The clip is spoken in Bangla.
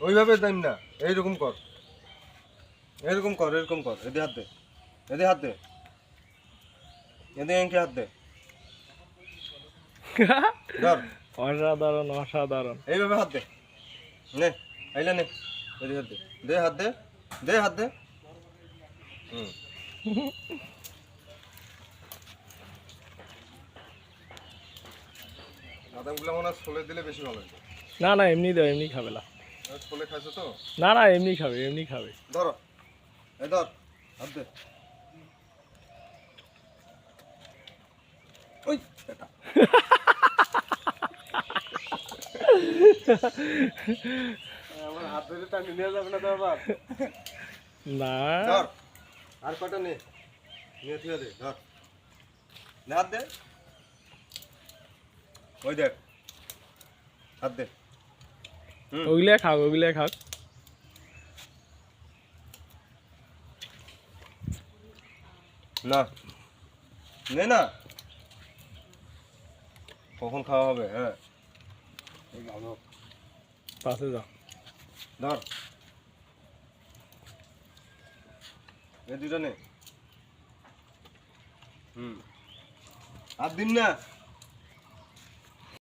ওইভাবে দেন না, এইরকম কর, এরকম কর, এরকম কর। এদিকে হাত দে, এদিকে হাত দে, এদিকে এঁকে হাত দে। ধর, অসাধারণ অসাধারণ। এইভাবে হাত দে, নে, আইলে নে, এদিকে হাত দে, দে হাত দে, দে হাত দে। হুম। বাদামগুলো মনে হয় ছোলে দিলে বেশি ভালো হবে। না না, এমনি দাও, এমনি খাবে না। ছোলে খাইছো তো? না না, এমনি খাবে, এমনি খাবে। ধরো, এই ধর, হাত দে। ওই এটা আমার হাত ধরে টানি নিয়ে যাবে না তো আবার। না ধর, আর কটা নে, নিয়ে থুয়ে দে, ধর, নে হাত দে। ওই দেখ, হাত দে। ওগুলো খাও, ওগুলো খাও। না, নে না, কখন খাওয়া হবে? হ্যাঁ, পাশে যাও। ধর, এ দুটো নে। হুম, আর দিন না।